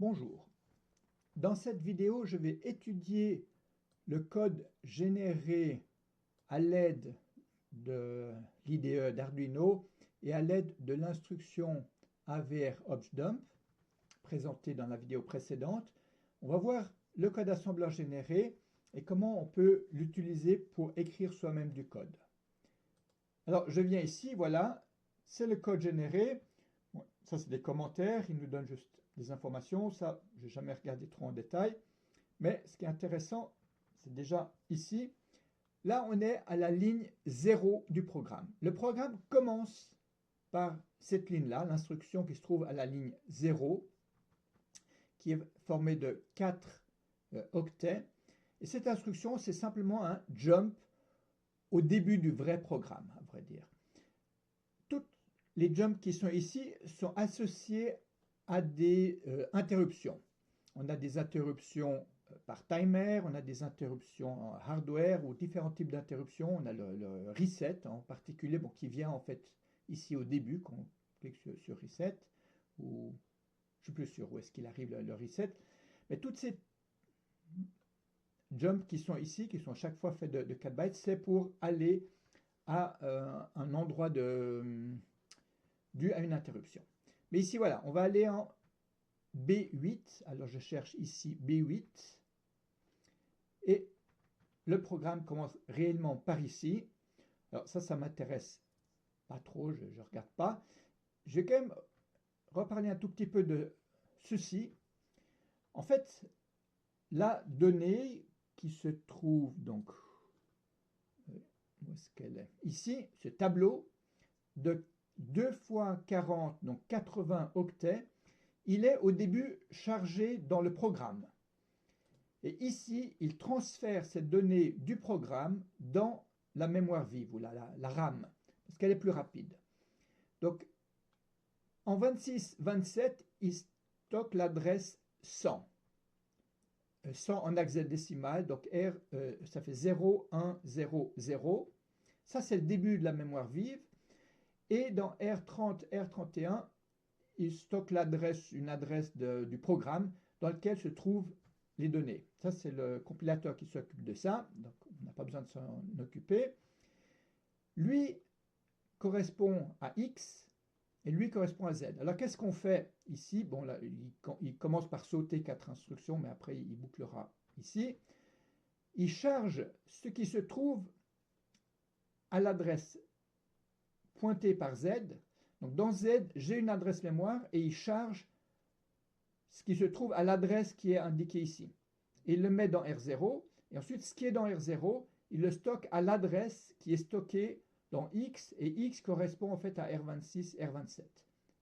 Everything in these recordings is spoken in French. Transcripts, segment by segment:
Bonjour. Dans cette vidéo, je vais étudier le code généré à l'aide de l'IDE d'Arduino et à l'aide de l'instruction AVR ObjDump présentée dans la vidéo précédente. On va voir le code assembleur généré et comment on peut l'utiliser pour écrire soi-même du code. Alors, je viens ici, voilà, c'est le code généré. Bon, ça, c'est des commentaires, il nous donne juste des informations. Ça, je n'ai jamais regardé trop en détail. Mais ce qui est intéressant, c'est déjà ici. Là, on est à la ligne 0 du programme. Le programme commence par cette ligne-là, l'instruction qui se trouve à la ligne 0, qui est formée de 4 octets. Et cette instruction, c'est simplement un jump au début du vrai programme, à vrai dire. Toutes les jumps qui sont ici sont associés à des interruptions. On a des interruptions par timer, on a des interruptions en hardware ou différents types d'interruptions. On a le reset en particulier, bon, qui vient en fait ici au début, quand on clique sur reset, ou je ne suis plus sûr où est-ce qu'il arrive le reset. Mais toutes ces jumps qui sont ici, qui sont chaque fois faits de 4 bytes, c'est pour aller à un endroit dû à une interruption. Mais ici, voilà, on va aller en B8. Alors, je cherche ici B8. Et le programme commence réellement par ici. Alors, ça m'intéresse pas trop, je ne regarde pas. Je vais quand même reparler un tout petit peu de ceci. En fait, la donnée qui se trouve donc, où est-ce qu'elle est? Ici, ce tableau de 2 fois 40, donc 80 octets, il est au début chargé dans le programme. Et ici, il transfère cette donnée du programme dans la mémoire vive, ou la RAM, parce qu'elle est plus rapide. Donc, en 26-27, il stocke l'adresse 100. 100 en hexadécimal, donc R, ça fait 0, 1, 0, 0. Ça, c'est le début de la mémoire vive. Et dans R30, R31, il stocke une adresse du programme dans lequel se trouvent les données. Ça, c'est le compilateur qui s'occupe de ça, donc on n'a pas besoin de s'en occuper. Lui correspond à X et lui correspond à Z. Alors, qu'est-ce qu'on fait ici? Bon, là, il commence par sauter 4 instructions, mais après, il bouclera ici. Il charge ce qui se trouve à l'adresse pointée par Z. Donc, dans Z, j'ai une adresse mémoire et il charge ce qui se trouve à l'adresse qui est indiquée ici. Et il le met dans R0, et ensuite ce qui est dans R0, il le stocke à l'adresse qui est stockée dans X, et X correspond en fait à R26, R27.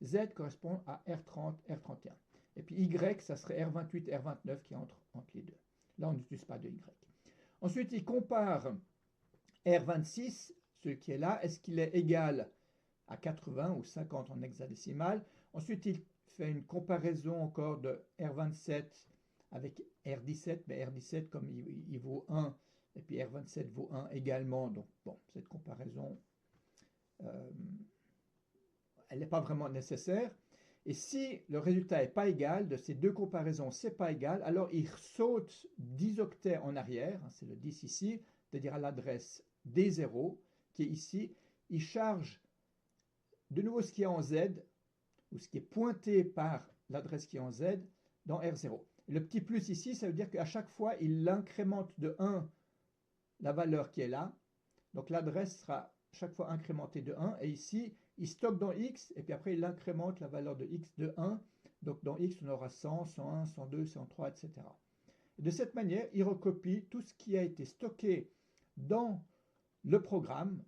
Z correspond à R30, R31. Et puis Y, ça serait R28, R29 qui entre les deux. Là, on n'utilise pas de Y. Ensuite, il compare R26, ce qui est là, est-ce qu'il est égal à 80 ou 50 en hexadécimal. Ensuite, il fait une comparaison encore de R27 avec R17, mais R17 comme il vaut 1, et puis R27 vaut 1 également, donc bon, cette comparaison, elle n'est pas vraiment nécessaire. Et si le résultat n'est pas égal, de ces deux comparaisons, c'est pas égal, alors il saute 10 octets en arrière, c'est le 10 ici, c'est-à-dire à l'adresse D0, qui est ici, il charge de nouveau ce qui est en Z, ou ce qui est pointé par l'adresse qui est en Z, dans R0. Et le petit plus ici, ça veut dire qu'à chaque fois, il incrémente de 1 la valeur qui est là. Donc l'adresse sera chaque fois incrémentée de 1. Et ici, il stocke dans X, et puis après, il incrémente la valeur de X de 1. Donc dans X, on aura 100, 101, 102, 103, etc. Et de cette manière, il recopie tout ce qui a été stocké dans le programme.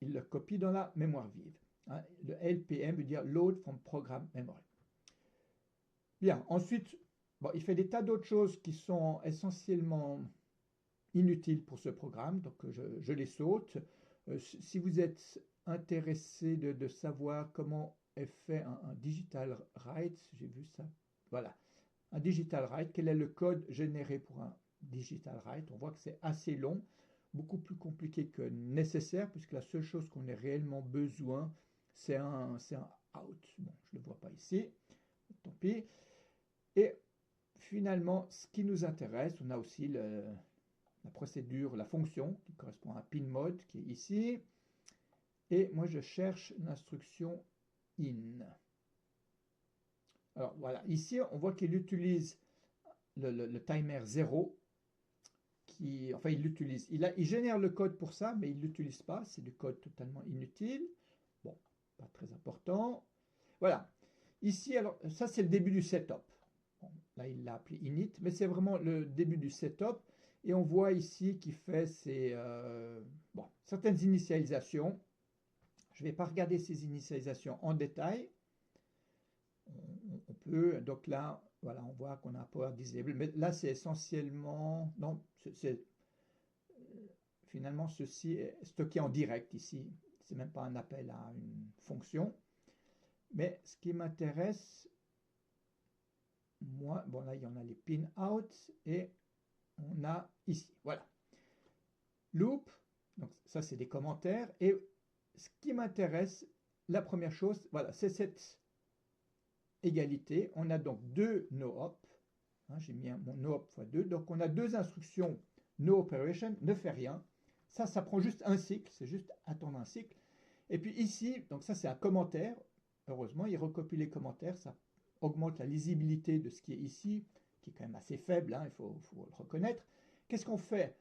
Il le copie dans la mémoire vive. Le LPM veut dire Load from Program Memory. Bien, ensuite, bon, il fait des tas d'autres choses qui sont essentiellement inutiles pour ce programme, donc je les saute. Si vous êtes intéressé de savoir comment est fait un digital write, j'ai vu ça, voilà, un digital write, quel est le code généré pour un digital write, on voit que c'est assez long, beaucoup plus compliqué que nécessaire, puisque la seule chose qu'on ait réellement besoin, c'est un out. Bon, je ne le vois pas ici, tant pis. Et finalement, ce qui nous intéresse, on a aussi la procédure, la fonction qui correspond à un pin mode qui est ici. Et moi, je cherche l'instruction in. Alors voilà, ici, on voit qu'il utilise le timer 0. Enfin, il l'utilise. Il génère le code pour ça, mais il ne l'utilise pas. C'est du code totalement inutile. Bon, pas très important. Voilà. Ici, alors, ça, c'est le début du setup. Bon, là, il l'a appelé init, mais c'est vraiment le début du setup. Et on voit ici qu'il fait certaines initialisations. Je ne vais pas regarder ces initialisations en détail. On peut, donc là, voilà, on voit qu'on a un power disable. Mais là, c'est essentiellement... Non, finalement, ceci est stocké en direct ici. C'est même pas un appel à une fonction. Mais ce qui m'intéresse, moi, bon là, il y en a les pin out et on a ici, voilà. Loop, donc ça c'est des commentaires. Et ce qui m'intéresse, la première chose, voilà, c'est cette égalité. On a donc deux no-op. Hein, j'ai mis mon no-op x 2. Donc on a deux instructions no operation, ne fait rien. Ça prend juste un cycle, c'est juste attendre un cycle. Et puis ici, donc ça c'est un commentaire. Heureusement, il recopie les commentaires, ça augmente la lisibilité de ce qui est ici, qui est quand même assez faible, hein, il faut le reconnaître. Qu'est-ce qu'on fait?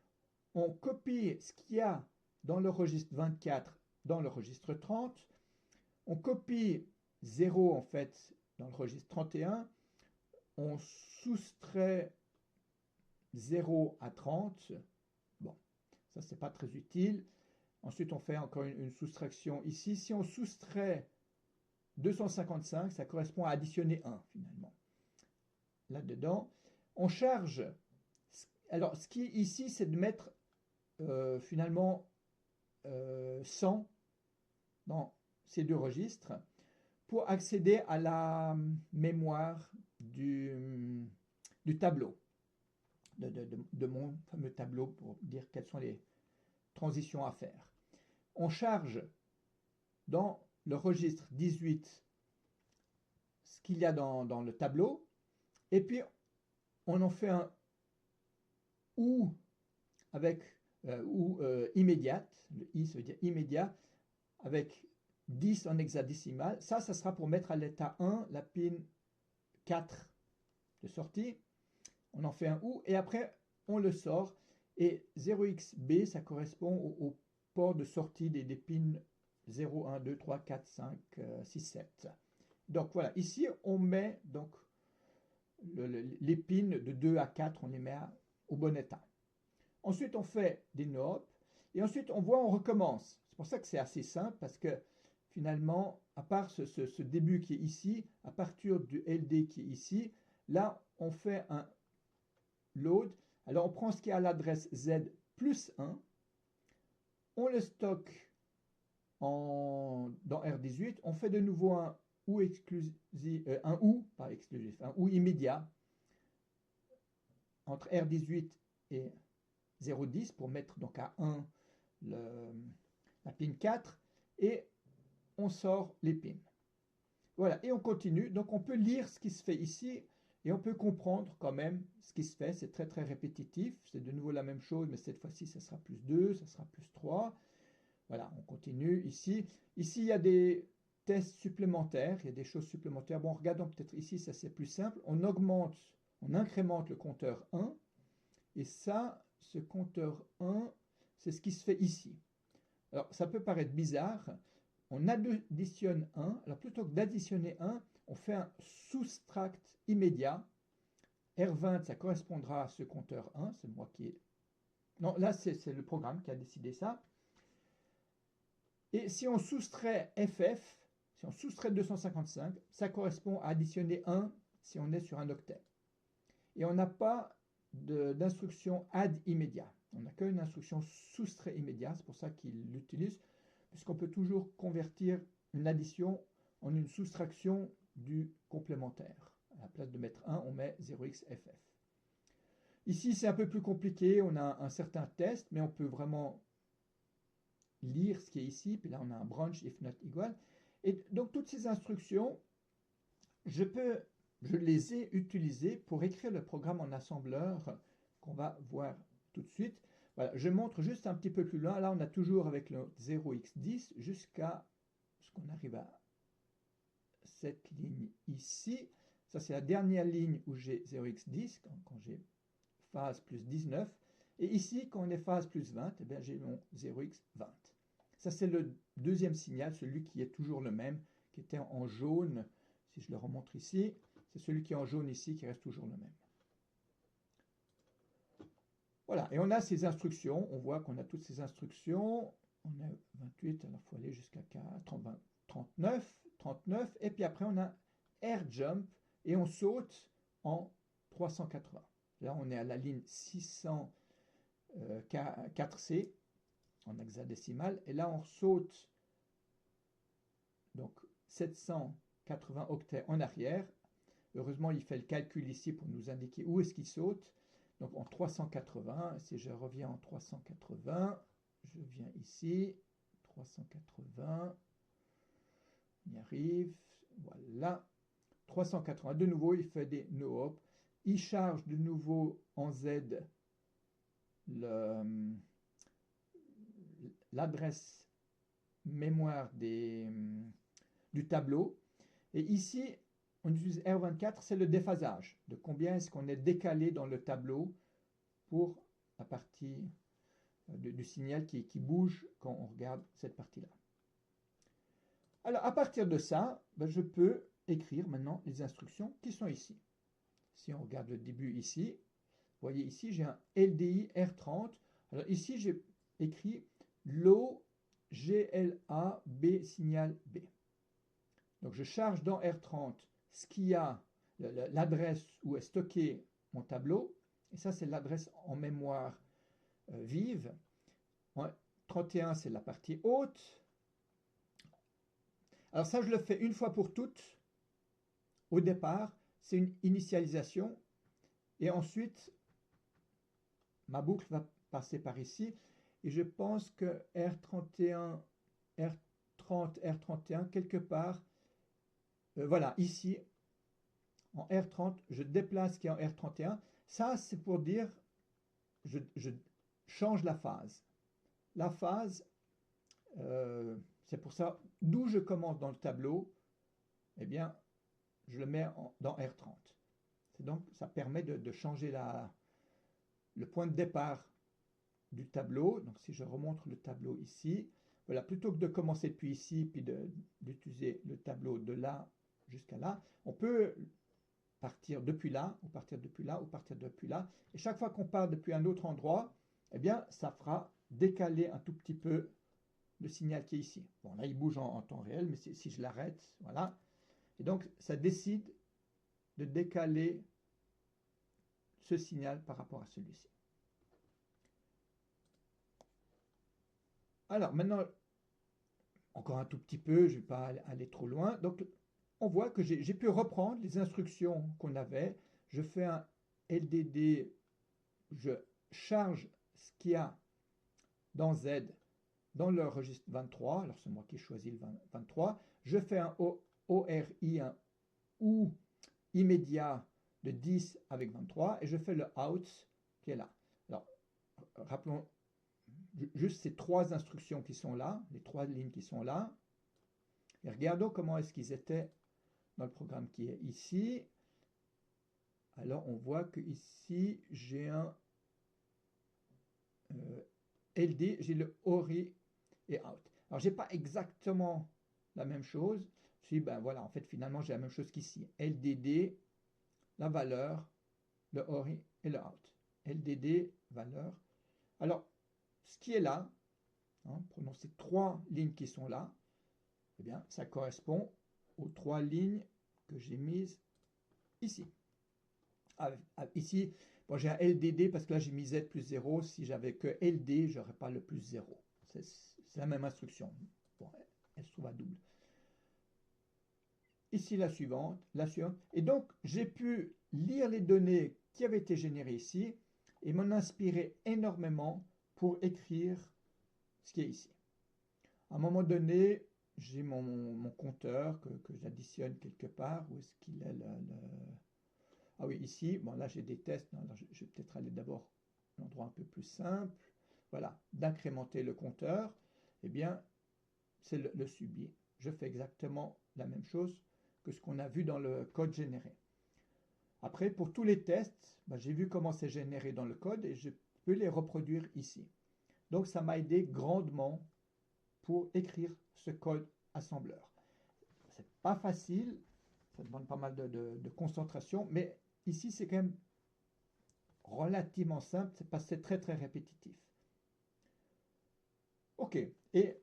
On copie ce qu'il y a dans le registre 24 dans le registre 30. On copie 0 en fait dans le registre 31. On soustrait 0 à 30. Bon, ça c'est pas très utile. Ensuite, on fait encore une soustraction ici. Si on soustrait 255, ça correspond à additionner 1 finalement. Là-dedans, on charge. Alors, ce qui est ici, c'est de mettre finalement 100 dans ces deux registres pour accéder à la mémoire du tableau, de mon fameux tableau pour dire quelles sont les transitions à faire. On charge dans le registre 18 ce qu'il y a dans le tableau, et puis on en fait un ou avec immédiate, le i ça veut dire immédiat, avec 10 en hexadécimal. Ça sera pour mettre à l'état 1 la pin 4 de sortie. On en fait un ou, et après on le sort, et 0xb ça correspond au port de sortie des pins 0, 1, 2, 3, 4, 5, 6, 7. Donc voilà, ici on met donc les pins de 2 à 4, on les met au bon état. Ensuite on fait des no-op, et ensuite on voit on recommence. C'est pour ça que c'est assez simple, parce que finalement, à part ce début qui est ici, à partir du LD qui est ici, là on fait un load. Alors on prend ce qui est à l'adresse Z plus 1, on le stocke dans R18, on fait de nouveau un ou exclusif, un ou immédiat entre R18 et 0,10 pour mettre donc à 1 la pin 4, et on sort les pins. Voilà, et on continue. Donc on peut lire ce qui se fait ici et on peut comprendre quand même ce qui se fait. C'est très très répétitif. C'est de nouveau la même chose, mais cette fois-ci, ça sera plus 2, ça sera plus 3. Voilà, on continue ici. Ici, il y a des tests supplémentaires, il y a des choses supplémentaires. Bon, regardons peut-être ici, ça c'est plus simple. On incrémente le compteur 1. Et ça, ce compteur 1, c'est ce qui se fait ici. Alors, ça peut paraître bizarre. On additionne 1. Alors, plutôt que d'additionner 1, on fait un soustract immédiat. R20, ça correspondra à ce compteur 1. C'est moi qui ai... Non, là, c'est le programme qui a décidé ça. Et si on soustrait FF, si on soustrait 255, ça correspond à additionner 1 si on est sur un octet. Et on n'a pas d'instruction add immédiat. On n'a qu'une instruction soustrait immédiat. C'est pour ça qu'il l'utilise, puisqu'on peut toujours convertir une addition en une soustraction du complémentaire. À la place de mettre 1, on met 0xff. Ici, c'est un peu plus compliqué. On a un certain test, mais on peut vraiment lire ce qui est ici. Puis là, on a un branch if not equal. Et donc, toutes ces instructions, je peux je les ai utilisés pour écrire le programme en assembleur qu'on va voir tout de suite. Voilà, je montre juste un petit peu plus loin. Là, on a toujours avec le 0x10 jusqu'à ce qu'on arrive à cette ligne ici. Ça, c'est la dernière ligne où j'ai 0x10, quand j'ai phase plus 19. Et ici, quand on est phase plus 20, eh bien, j'ai mon 0x20. Ça, c'est le deuxième signal, celui qui est toujours le même, qui était en jaune. Si je le remontre ici, c'est celui qui est en jaune ici qui reste toujours le même. Voilà, et on a ces instructions. On voit qu'on a toutes ces instructions. On a 28, alors il faut aller jusqu'à 39, et puis après on a air jump, et on saute en 380. Là, on est à la ligne 604C, en hexadécimal, et là on saute donc 780 octets en arrière. Heureusement, il fait le calcul ici pour nous indiquer où est-ce qu'il saute. Donc en 380, si je reviens en 380, je viens ici, 380, on y arrive, voilà, 380, de nouveau il fait des no-hop, il charge de nouveau en Z l'adresse mémoire du tableau, et ici on utilise R24, c'est le déphasage, de combien est-ce qu'on est décalé dans le tableau pour la partie du signal qui bouge quand on regarde cette partie-là. Alors, à partir de ça, je peux écrire maintenant les instructions qui sont ici. Si on regarde le début ici, vous voyez ici, j'ai un LDI R30. Alors ici, j'ai écrit low GLA B signal B. Donc, je charge dans R30 ce qu'il y a, l'adresse où est stocké mon tableau. Et ça, c'est l'adresse en mémoire vive. 31, c'est la partie haute. Alors ça, je le fais une fois pour toutes. Au départ, c'est une initialisation. Et ensuite, ma boucle va passer par ici. Et je pense que R31, R30, R31, quelque part, voilà, ici, en R30, je déplace ce qui est en R31. Ça, c'est pour dire, je change la phase. La phase, c'est pour ça, d'où je commence dans le tableau, eh bien, je le mets dans R30. Donc, ça permet de changer le point de départ du tableau. Donc, si je remonte le tableau ici, voilà, plutôt que de commencer depuis ici, puis d'utiliser le tableau de là jusqu'à là, on peut partir depuis là, ou partir depuis là, ou partir depuis là. Et chaque fois qu'on part depuis un autre endroit, eh bien, ça fera décaler un tout petit peu le signal qui est ici. Bon, là, il bouge en temps réel, mais si je l'arrête, voilà. Et donc, ça décide de décaler ce signal par rapport à celui-ci. Alors, maintenant, encore un tout petit peu, je ne vais pas aller trop loin. Donc, on voit que j'ai pu reprendre les instructions qu'on avait. Je fais un LDD, je charge ce qu'il y a dans Z dans le registre 23. Alors, c'est moi qui ai choisi le 23. Je fais un ORI, un OU immédiat de 10 avec 23, et je fais le out qui est là. Alors, rappelons juste ces trois instructions qui sont là, les trois lignes qui sont là, et regardons comment est-ce qu'ils étaient dans le programme qui est ici. Alors, on voit que ici, j'ai un LD, j'ai le ORI et out. Alors, j'ai pas exactement la même chose. Si, ben voilà, en fait, finalement, j'ai la même chose qu'ici. LDD, la valeur, le ORI et le out. LDD, valeur. Alors, ce qui est là, prenons ces trois lignes qui sont là, eh bien, ça correspond aux trois lignes que j'ai mises ici. Ici, bon, j'ai un LDD parce que là, j'ai mis Z plus 0. Si j'avais que LD, je n'aurais pas le plus 0. C'est la même instruction. Bon, elle se trouve à double. Ici, la suivante, la suivante. Et donc, j'ai pu lire les données qui avaient été générées ici et m'en inspirer énormément pour écrire ce qui est ici. À un moment donné, j'ai mon compteur que j'additionne quelque part. Où est-ce qu'il est Ah oui, ici, bon là j'ai des tests. Non, alors, je vais peut-être aller d'abord à un endroit un peu plus simple. Voilà, d'incrémenter le compteur. Eh bien, c'est le subir. Je fais exactement la même chose que ce qu'on a vu dans le code généré. Après, pour tous les tests, j'ai vu comment c'est généré dans le code et je peux les reproduire ici. Donc ça m'a aidé grandement pour écrire ce code assembleur. C'est pas facile, ça demande pas mal de concentration, mais ici c'est quand même relativement simple, c'est parce que c'est très répétitif. Ok, et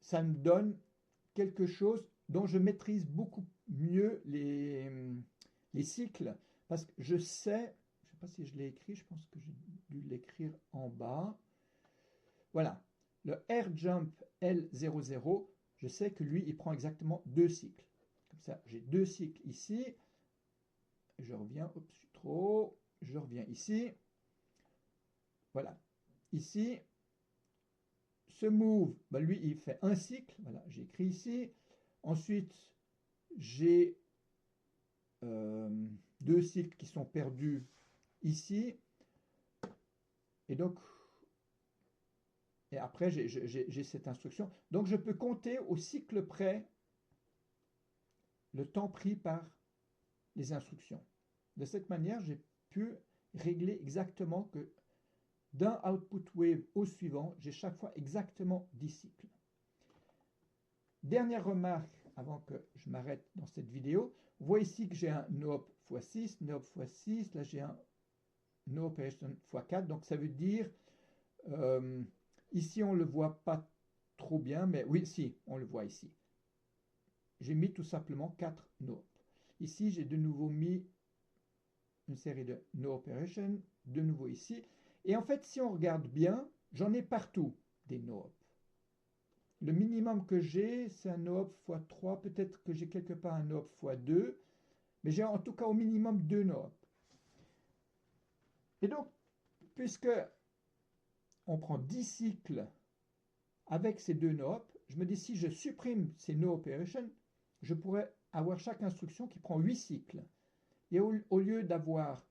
ça me donne quelque chose dont je maîtrise beaucoup mieux les cycles, parce que je sais, je ne sais pas si je l'ai écrit, je pense que j'ai dû l'écrire en bas. Voilà, le AirJump L00, je sais que lui, il prend exactement 2 cycles. Comme ça, j'ai 2 cycles ici. Je reviens, oups, je suis trop haut. Je reviens ici. Voilà, ici, ce move, lui, il fait un cycle. Voilà, j'ai écrit ici. Ensuite, j'ai 2 cycles qui sont perdus ici. Et donc, et après, j'ai cette instruction. Donc, je peux compter au cycle près le temps pris par les instructions. De cette manière, j'ai pu régler exactement que d'un output wave au suivant, j'ai chaque fois exactement 10 cycles. Dernière remarque avant que je m'arrête dans cette vidéo. Vous voyez ici que j'ai un no-op x6, no-op x6, là j'ai un no-operation x4, donc ça veut dire, ici on ne le voit pas trop bien, mais oui, si, on le voit ici. J'ai mis tout simplement 4 no-op. Ici, j'ai de nouveau mis une série de no-operation, de nouveau ici. Et en fait, si on regarde bien, j'en ai partout des no-op. Le minimum que j'ai, c'est un no-op x3. Peut-être que j'ai quelque part un no-op x2. Mais j'ai en tout cas au minimum 2 no-op. Et donc, puisque on prend 10 cycles avec ces 2 no-op, je me dis si je supprime ces no-operations, je pourrais avoir chaque instruction qui prend 8 cycles. Et au lieu d'avoir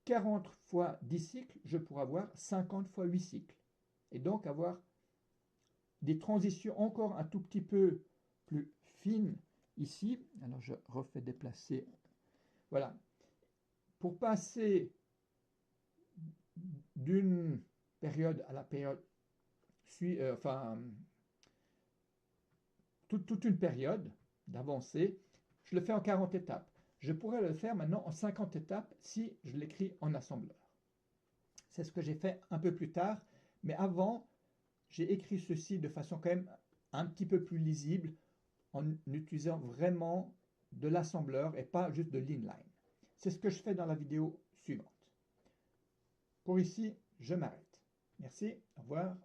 40 fois 10 cycles, je pourrais avoir 50 fois 8 cycles. Et donc avoir des transitions encore un tout petit peu plus fines ici. Alors je refais déplacer. Voilà. Pour passer d'une période à la période suivante, toute une période d'avancée, je le fais en 40 étapes. Je pourrais le faire maintenant en 50 étapes si je l'écris en assembleur. C'est ce que j'ai fait un peu plus tard, mais avant, j'ai écrit ceci de façon quand même un petit peu plus lisible en utilisant vraiment de l'assembleur et pas juste de l'inline. C'est ce que je fais dans la vidéo suivante. Pour ici, je m'arrête. Merci, au revoir.